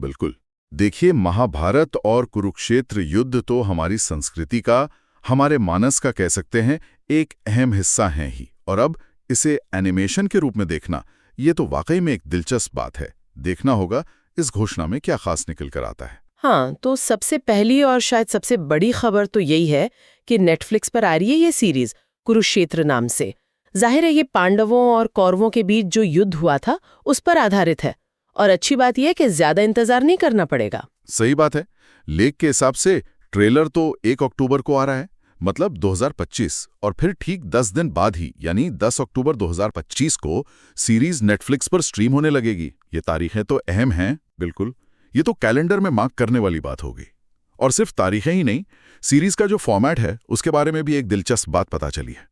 बिल्कुल। देखिए, महाभारत और कुरुक्षेत्र युद्ध तो हमारी संस्कृति का, हमारे मानस का कह सकते हैं, एक अहम हिस्सा है ही। और अब इसे एनिमेशन के रूप में देखना, ये तो वाकई में एक दिलचस्प बात है। देखना होगा इस घोषणा में क्या खास निकल कर आता है। हाँ, तो सबसे पहली और शायद सबसे बड़ी खबर तो यही है कि नेटफ्लिक्स पर आ रही है ये सीरीज कुरुक्षेत्र नाम से। जाहिर है ये पांडवों और कौरवों के बीच जो युद्ध हुआ था उस पर आधारित है। और अच्छी बात यह है कि ज्यादा इंतजार नहीं करना पड़ेगा। सही बात है। लेख के हिसाब से ट्रेलर तो 1 अक्टूबर को आ रहा है, मतलब 2025, और फिर ठीक 10 दिन बाद ही यानी 10 अक्टूबर 2025 को सीरीज नेटफ्लिक्स पर स्ट्रीम होने लगेगी। ये तारीखें तो अहम हैं, बिल्कुल। ये तो कैलेंडर में मार्क करने वाली बात होगी। और सिर्फ तारीखें ही नहीं, सीरीज का जो फॉर्मेट है उसके बारे में भी एक दिलचस्प बात पता चली है।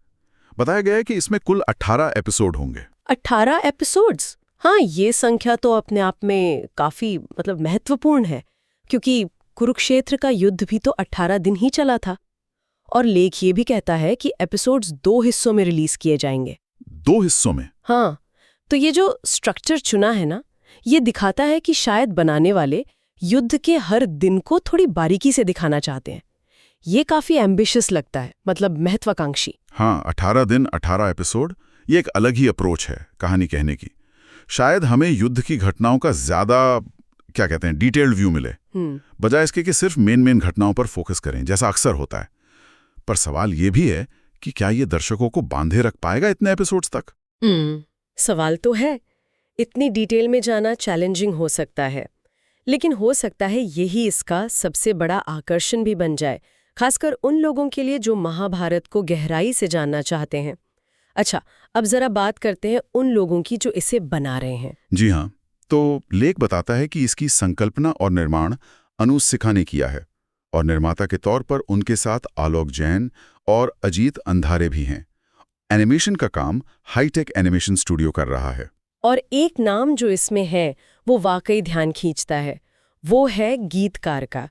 बताया गया है कि इसमें कुल 18 एपिसोड होंगे। 18 एपिसोड्स? हाँ, ये संख्या तो अपने आप में काफी महत्वपूर्ण है, क्योंकि कुरुक्षेत्र का युद्ध भी तो 18 दिन ही चला था। और लेख ये भी कहता है कि एपिसोड्स 2 हिस्सों में रिलीज किए जाएंगे। 2 हिस्सों में? हाँ, तो ये जो स्ट्रक्चर चुना है ना, ये दिखाता है कि शायद बनाने वाले युद्ध के हर दिन को थोड़ी बारीकी से दिखाना चाहते हैं। ये काफी एम्बिशियस लगता है, महत्वाकांक्षी। हाँ, 18 दिन 18 एपिसोड, ये एक अलग ही अप्रोच है कहानी कहने की। शायद हमें युद्ध की घटनाओं का ज्यादा, क्या कहते हैं, डिटेल्ड व्यू मिले, बजाय इसके कि सिर्फ मेन घटनाओं पर फोकस करें जैसा अक्सर होता है। पर सवाल ये भी है कि क्या ये दर्शकों को बांधे रख पाएगा इतने एपिसोड्स तक? सवाल तो है। इतनी डिटेल में जाना चैलेंजिंग हो सकता है, लेकिन हो सकता है यही इसका सबसे बड़ा आकर्षण भी बन जाए, खासकर उन लोगों के लिए जो महाभारत को गहराई से जानना चाहते हैं। अच्छा, अब जरा बात करते हैं उन लोगों की जो इसे बना रहे हैं। जी हाँ, तो लेख बताता है कि इसकी संकल्पना और निर्माण अनु सिखा ने किया है, और निर्माता के तौर पर उनके साथ आलोक जैन और अजीत अंधारे भी हैं। एनिमेशन का काम हाईटेक एनिमेशन स्टूडियो कर रहा है। और एक नाम जो इसमें है वो वाकई ध्यान खींचता है, वो है गीतकार का।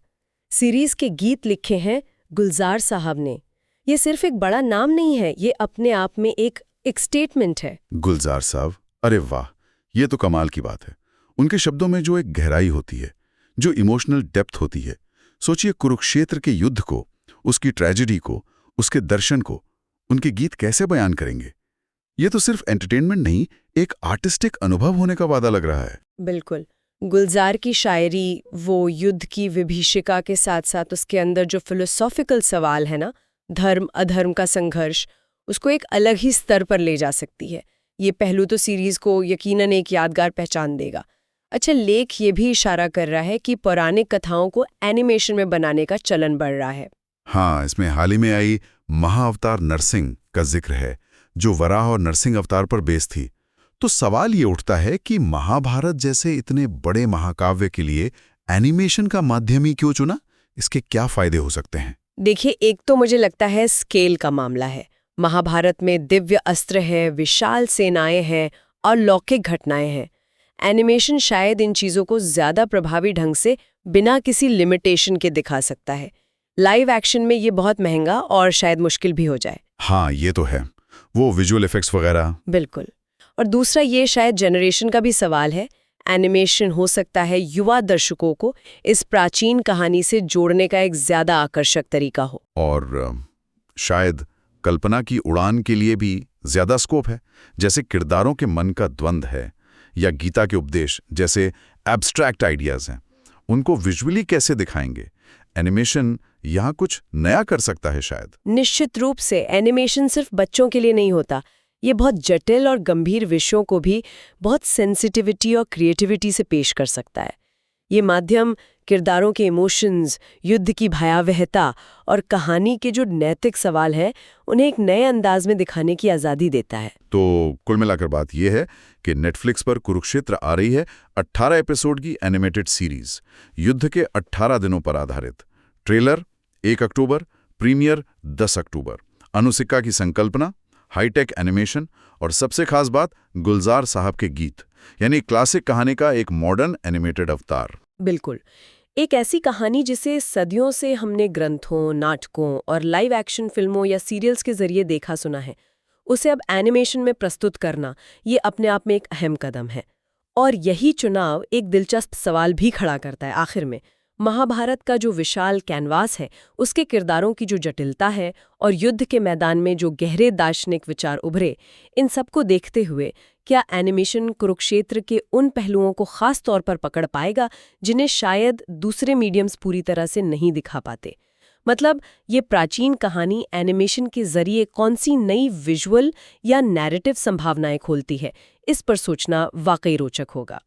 सीरीज के गीत लिखे हैं गुलजार साहब ने। ये सिर्फ एक बड़ा नाम नहीं है, ये अपने आप में एक स्टेटमेंट है। गुलजार साहब, अरे वाह, ये तो कमाल की बात है। उनके शब्दों में जो एक गहराई होती है, जो इमोशनल डेप्थ होती है। सोचिए, कुरुक्षेत्र के युद्ध को, उसकी ट्रेजेडी को, उसके दर्शन को उनके गीत कैसे बयान करेंगे। ये तो सिर्फ एंटरटेनमेंट नहीं, एक आर्टिस्टिक अनुभव होने का वादा लग रहा है। बिल्कुल। गुलजार की शायरी, वो युद्ध की विभीषिका के साथ साथ उसके अंदर जो फिलोसॉफिकल सवाल है ना, धर्म अधर्म का संघर्ष, उसको एक अलग ही स्तर पर ले जा सकती है। ये पहलू तो सीरीज को यकीनन एक यादगार पहचान देगा। अच्छा, लेख ये भी इशारा कर रहा है कि पौराणिक कथाओं को एनिमेशन में बनाने का चलन बढ़ रहा है। हाँ, इसमें हाल ही में आई महाअवतार नरसिंह का जिक्र है, जो वराह और नरसिंह अवतार पर बेस थी। तो सवाल ये उठता है कि महाभारत जैसे इतने बड़े महाकाव्य के लिए एनिमेशन का माध्यम ही क्यों चुना? इसके क्या फायदे हो सकते हैं? देखिए, एक तो मुझे लगता है स्केल का मामला है। महाभारत में दिव्य अस्त्र है, विशाल सेनाएं हैं और लौकिक घटनाएं हैं। एनिमेशन शायद इन चीजों को ज्यादा प्रभावी ढंग से बिना किसी लिमिटेशन के दिखा सकता है। लाइव एक्शन में ये बहुत महंगा और शायद मुश्किल भी हो जाए। हाँ, ये तो है, वो विजुअल इफेक्ट्स वगैरह। बिल्कुल। और दूसरा, ये शायद जनरेशन का भी सवाल है। एनिमेशन हो सकता है युवा दर्शकों को इस प्राचीन कहानी से जोड़ने का एक ज्यादा आकर्षक तरीका हो। और शायद कल्पना की उड़ान के लिए भी ज्यादा स्कोप है, जैसे किरदारों के मन का द्वंद्व है, या गीता के उपदेश जैसे एब्स्ट्रैक्ट आइडियाज हैं, उनको विजुअली कैसे दिखाएंगे। एनिमेशन यहाँ कुछ नया कर सकता है शायद। निश्चित रूप से एनिमेशन सिर्फ बच्चों के लिए नहीं होता। ये बहुत जटिल और गंभीर विषयों को भी बहुत सेंसिटिविटी और क्रिएटिविटी से पेश कर सकता है। ये माध्यम किरदारों के इमोशंस, युद्ध की भयावहता और कहानी के जो नैतिक सवाल हैं, उन्हें एक नए अंदाज में दिखाने की आज़ादी देता है। तो कुल मिलाकर बात यह है कि नेटफ्लिक्स पर कुरुक्षेत्र आ रही है 18 एपिसोड की एनिमेटेड सीरीज, युद्ध के 18 दिनों पर आधारित। ट्रेलर 1 अक्टूबर, प्रीमियर 10 अक्टूबर। अनुसिका की संकल्पना, हाईटेक एनिमेशन, और सबसे खास बात गुलजार साहब के गीत, यानी क्लासिक कहानी का एक मॉडर्न एनिमेटेड अवतार। बिल्कुल, एक ऐसी कहानी जिसे सदियों से हमने ग्रंथों, नाटकों और लाइव एक्शन फिल्मों या सीरियल्स के जरिए देखा सुना है, उसे अब एनिमेशन में प्रस्तुत करना, ये अपने आप में एक अहम कदम है। और यही चुनाव एक दिलचस्प सवाल भी खड़ा करता है आखिर में। महाभारत का जो विशाल कैनवास है, उसके किरदारों की जो जटिलता है और युद्ध के मैदान में जो गहरे दार्शनिक विचार उभरे, इन सबको देखते हुए क्या एनिमेशन कुरुक्षेत्र के उन पहलुओं को खास तौर पर पकड़ पाएगा जिन्हें शायद दूसरे मीडियम्स पूरी तरह से नहीं दिखा पाते? मतलब ये प्राचीन कहानी एनिमेशन के जरिए कौन सी नई विजुअल या नैरेटिव संभावनाएं खोलती है, इस पर सोचना वाकई रोचक होगा।